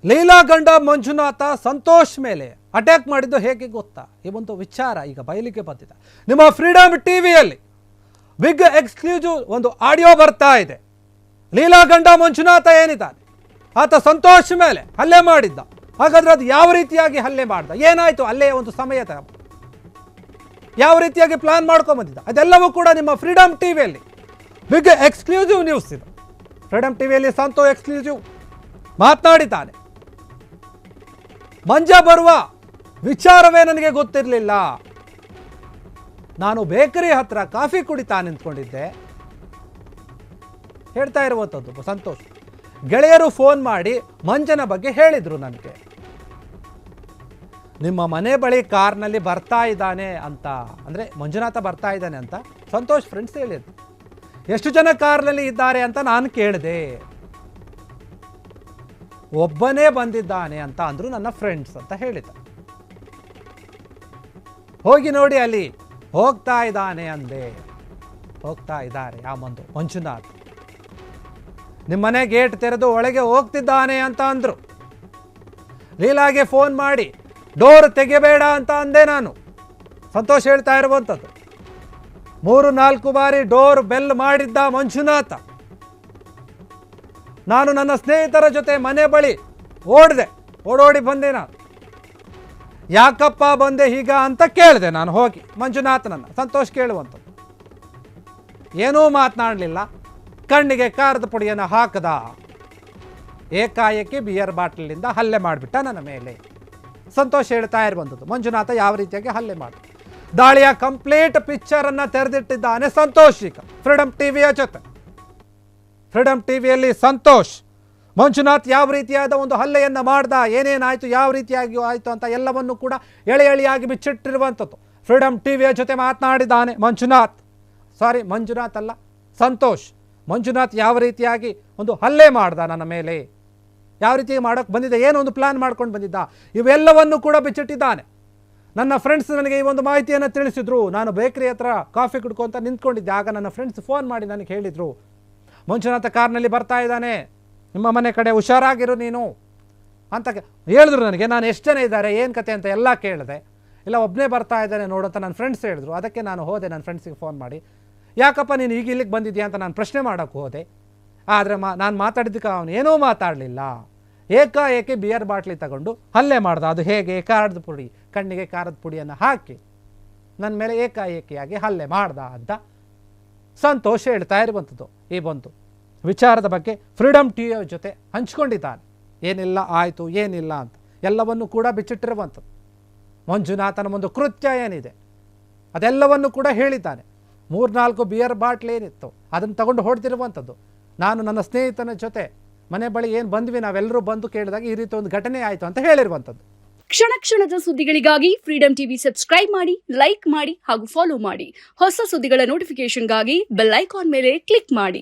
ಲೀಲಾ ಗಂಡ ಮಂಜುನಾಥ ಸಂತೋಷ್ ಮೇಲೆ ಅಟ್ಯಾಕ್ ಮಾಡಿದ್ದು ಹೇಗೆ ಗೊತ್ತಾ? ಈ ಒಂದು ವಿಚಾರ ಈಗ ಬಯಲಿಗೆ ಬಂದಿದೆ. ನಿಮ್ಮ ಫ್ರೀಡಮ್ ಟಿವಿಯಲ್ಲಿ ಬಿಗ್ ಎಕ್ಸ್ಕ್ಲೂಸಿವ್ ಒಂದು ಆಡಿಯೋ ಬರ್ತಾ ಇದೆ. ಲೀಲಾ ಗಂಡ ಮಂಜುನಾಥ ಏನಿದ್ದಾನೆ, ಆತ ಸಂತೋಷ್ ಮೇಲೆ ಹಲ್ಲೆ ಮಾಡಿದ್ದ. ಹಾಗಾದ್ರೆ ಅದು ಯಾವ ರೀತಿಯಾಗಿ ಹಲ್ಲೆ ಮಾಡ್ದ, ಏನಾಯ್ತು ಅಲ್ಲೇ ಒಂದು ಸಮಯ ಯಾವ ರೀತಿಯಾಗಿ ಪ್ಲಾನ್ ಮಾಡ್ಕೊಂಡ್ ಬಂದಿದ್ದ, ಅದೆಲ್ಲವೂ ಕೂಡ ನಿಮ್ಮ ಫ್ರೀಡಮ್ ಟಿವಿಯಲ್ಲಿ ಬಿಗ್ ಎಕ್ಸ್ಕ್ಲೂಸಿವ್ ನ್ಯೂಸ್ ಇದು. ಫ್ರೀಡಮ್ ಟಿವಿಯಲ್ಲಿ ಸಂತೋಷ್ ಎಕ್ಸ್ಕ್ಲೂಸಿವ್ ಮಾತನಾಡಿದ್ದಾನೆ. ಮಂಜ ಬರುವ ವಿಚಾರವೇ ನನಗೆ ಗೊತ್ತಿರಲಿಲ್ಲ. ನಾನು ಬೇಕರಿ ಹತ್ರ ಕಾಫಿ ಕುಡಿತಾ ನಿಂತ್ಕೊಂಡಿದ್ದೆ. ಹೇಳ್ತಾ ಇರುವಂಥದ್ದು ಸಂತೋಷ್. ಗೆಳೆಯರು ಫೋನ್ ಮಾಡಿ ಮಂಜನ ಬಗ್ಗೆ ಹೇಳಿದ್ರು ನನಗೆ, ನಿಮ್ಮ ಮನೆ ಬಳಿ ಕಾರ್ನಲ್ಲಿ ಬರ್ತಾ ಇದ್ದಾನೆ ಅಂತ, ಅಂದರೆ ಮಂಜುನಾಥ ಬರ್ತಾ ಇದ್ದಾನೆ ಅಂತ ಸಂತೋಷ್ ಫ್ರೆಂಡ್ಸ್ ಹೇಳಿದ್ರು. ಎಷ್ಟು ಜನ ಕಾರ್ನಲ್ಲಿ ಇದ್ದಾರೆ ಅಂತ ನಾನು ಕೇಳಿದೆ. ಒಬ್ಬನೇ ಬಂದಿದ್ದಾನೆ ಅಂತ ಅಂದ್ರು ನನ್ನ ಫ್ರೆಂಡ್ಸ್ ಅಂತ ಹೇಳಿದ. ಹೋಗಿ ನೋಡಿ ಅಲ್ಲಿ ಹೋಗ್ತಾ ಇದ್ದಾನೆ ಅಂದೆ. ಹೋಗ್ತಾ ಇದ್ದಾರೆ ಆ ಮಂಜುನಾಥ್. ನಿಮ್ಮನೆ ಗೇಟ್ ತೆರೆದು ಒಳಗೆ ಹೋಗ್ತಿದ್ದಾನೆ ಅಂತ ಅಂದ್ರು. ಲೀಲಾಗೆ ಫೋನ್ ಮಾಡಿ ಡೋರ್ ತೆಗೆಬೇಡ ಅಂತ ಅಂದೆ ನಾನು. ಸಂತೋಷ್ ಹೇಳ್ತಾ ಇರುವಂಥದ್ದು. 3-4 ಬಾರಿ ಡೋರ್ ಬೆಲ್ ಮಾಡಿದ್ದ ಮಂಜುನಾಥ. ನಾನು ನನ್ನ ಸ್ನೇಹಿತರ ಜೊತೆ ಮನೆ ಬಳಿ ಓಡೋಡಿ ಬಂದೆ. ನಾನು ಯಾಕಪ್ಪ ಬಂದೆ ಈಗ ಅಂತ ಕೇಳಿದೆ ನಾನು ಹೋಗಿ ಮಂಜುನಾಥನನ್ನ. ಸಂತೋಷ್ ಕೇಳುವಂಥದ್ದು. ಏನೂ ಮಾತನಾಡಲಿಲ್ಲ. ಕಣ್ಣಿಗೆ ಖಾರದ ಪುಡಿಯನ್ನು ಹಾಕದ. ಏಕಾಏಕಿ ಬಿಯರ್ ಬಾಟಲಿಂದ ಹಲ್ಲೆ ಮಾಡಿಬಿಟ್ಟ ನನ್ನ ಮೇಲೆ. ಸಂತೋಷ್ ಹೇಳ್ತಾ ಇರುವಂಥದ್ದು ಮಂಜುನಾಥ ಯಾವ ರೀತಿಯಾಗಿ ಹಲ್ಲೆ ಮಾಡಿ. ದಾಳಿಯ ಕಂಪ್ಲೀಟ್ ಪಿಕ್ಚರನ್ನು ತೆರೆದಿಟ್ಟಿದ್ದಾನೆ ಸಂತೋಷ್ ಈಗ ಫ್ರೀಡಮ್ ಟಿವಿಯ ಜೊತೆ. ಫ್ರೀಡಮ್ ಟಿವಿಯಲ್ಲಿ ಸಂತೋಷ್ ಮಂಜುನಾಥ್ ಯಾವ ರೀತಿಯಾದ ಒಂದು ಹಲ್ಲೆಯನ್ನು ಮಾಡ್ದ, ಏನೇನಾಯಿತು, ಯಾವ ರೀತಿಯಾಗಿ ಆಯಿತು ಅಂತ ಎಲ್ಲವನ್ನು ಕೂಡ ಎಳೆಯಾಗಿ ಬಿಚ್ಚಿಟ್ಟಿರುವಂಥದ್ದು. ಫ್ರೀಡಮ್ ಟಿವಿಯ ಜೊತೆ ಮಾತನಾಡಿದ್ದಾನೆ ಮಂಜುನಾಥ್ ಅಲ್ಲ ಸಂತೋಷ್. ಮಂಜುನಾಥ್ ಯಾವ ರೀತಿಯಾಗಿ ಒಂದು ಹಲ್ಲೆ ಮಾಡ್ದ ನನ್ನ ಮೇಲೆ, ಯಾವ ರೀತಿ ಮಾಡೋಕ್ಕೆ ಬಂದಿದ್ದ, ಏನೋ ಒಂದು ಪ್ಲಾನ್ ಮಾಡ್ಕೊಂಡು ಬಂದಿದ್ದ, ಇವೆಲ್ಲವನ್ನು ಕೂಡ ಬಿಚ್ಚಿಟ್ಟಿದ್ದಾನೆ. ನನ್ನ ಫ್ರೆಂಡ್ಸ್ ನನಗೆ ಈ ಒಂದು ಮಾಹಿತಿಯನ್ನು ತಿಳಿಸಿದ್ರು. ನಾನು ಬೇಕರಿ ಹತ್ರ ಕಾಫಿ ಕುಡ್ಕೊಂತ ನಿಂತ್ಕೊಂಡಿದ್ದೆ. ಆಗ ನನ್ನ ಫ್ರೆಂಡ್ಸ್ ಫೋನ್ ಮಾಡಿ ನನಗೆ ಹೇಳಿದರು, ಮಂಜುನಾಥ ಕಾರ್ನಲ್ಲಿ ಬರ್ತಾ ಇದ್ದಾನೆ, ನಿಮ್ಮ ಮನೆ ಕಡೆ ಹುಷಾರಾಗಿರು ನೀನು ಅಂತ ಹೇಳಿದ್ರು ನನಗೆ. ನಾನು ಎಷ್ಟು ಜನ ಇದ್ದಾರೆ, ಏನು ಕತೆ ಅಂತ ಎಲ್ಲ ಕೇಳಿದೆ. ಇಲ್ಲ ಒಬ್ಬನೇ ಬರ್ತಾ ಇದ್ದಾನೆ ನೋಡು ಅಂತ ನನ್ನ ಫ್ರೆಂಡ್ಸ್ ಹೇಳಿದ್ರು. ಅದಕ್ಕೆ ನಾನು ಹೋದೆ ನನ್ನ ಫ್ರೆಂಡ್ಸಿಗೆ ಫೋನ್ ಮಾಡಿ, ಯಾಕಪ್ಪ ನೀನು ಈಗ ಇಲ್ಲಿಗೆ ಬಂದಿದ್ಯಾ ಅಂತ ನಾನು ಪ್ರಶ್ನೆ ಮಾಡೋಕ್ಕೆ ಹೋದೆ. ಆದರೆ ನಾನು ಮಾತಾಡಿದ್ದಕ್ಕೆ ಅವನು ಏನೂ ಮಾತಾಡಲಿಲ್ಲ. ಏಕಾಏಕಿ ಬಿಯರ್ ಬಾಟ್ಲಿ ತಗೊಂಡು ಹಲ್ಲೆ ಮಾಡ್ದ. ಅದು ಹೇಗೆ? ಖಾರದ ಪುಡಿ, ಕಣ್ಣಿಗೆ ಖಾರದ ಪುಡಿಯನ್ನು ಹಾಕಿ ನನ್ನ ಮೇಲೆ ಏಕಾಏಕಿಯಾಗಿ ಹಲ್ಲೆ ಮಾಡ್ದ ಅಂತ ಸಂತೋಷ್ ಹೇಳ್ತಾ ಇರುವಂಥದ್ದು. ಈ ಬಂತು ವಿಚಾರದ ಬಗ್ಗೆ ಫ್ರೀಡಮ್ ಟಿವಿಯ ಜೊತೆ ಹಂಚ್ಕೊಂಡಿದ್ದಾನೆ. ಏನಿಲ್ಲ ಆಯಿತು ಏನಿಲ್ಲ ಅಂತ ಎಲ್ಲವನ್ನು ಕೂಡ ಬಿಚ್ಚಿಟ್ಟಿರುವಂಥದ್ದು. ಮಂಜುನಾಥನ ಒಂದು ಕೃತ್ಯ ಏನಿದೆ ಅದೆಲ್ಲವನ್ನು ಕೂಡ ಹೇಳಿದ್ದಾನೆ. 3-4 ಬಿಯರ್ ಬಾಟ್ಲಿ ಏನಿತ್ತು ಅದನ್ನು ತಗೊಂಡು ಹೊಡೆದಿರುವಂಥದ್ದು. ನಾನು ನನ್ನ ಸ್ನೇಹಿತನ ಜೊತೆ ಮನೆ ಬಳಿ ಏನು ಬಂದ್ವಿ, ನಾವೆಲ್ಲರೂ ಬಂದು ಕೇಳಿದಾಗ ಈ ರೀತಿ ಒಂದು ಘಟನೆ ಆಯಿತು ಅಂತ ಹೇಳಿರುವಂಥದ್ದು. ಕ್ಷಣ ಕ್ಷಣದ ಸುದ್ದಿಗಳಿಗಾಗಿ ಫ್ರೀಡಮ್ ಟಿವಿ ಸಬ್ಸ್ಕ್ರೈಬ್ ಮಾಡಿ, ಲೈಕ್ ಮಾಡಿ ಹಾಗೂ ಫಾಲೋ ಮಾಡಿ. ಹೊಸ ಸುದ್ದಿಗಳ ನೋಟಿಫಿಕೇಶನ್ಗಾಗಿ ಬೆಲ್ ಐಕಾನ್ ಮೇಲೆ ಕ್ಲಿಕ್ ಮಾಡಿ.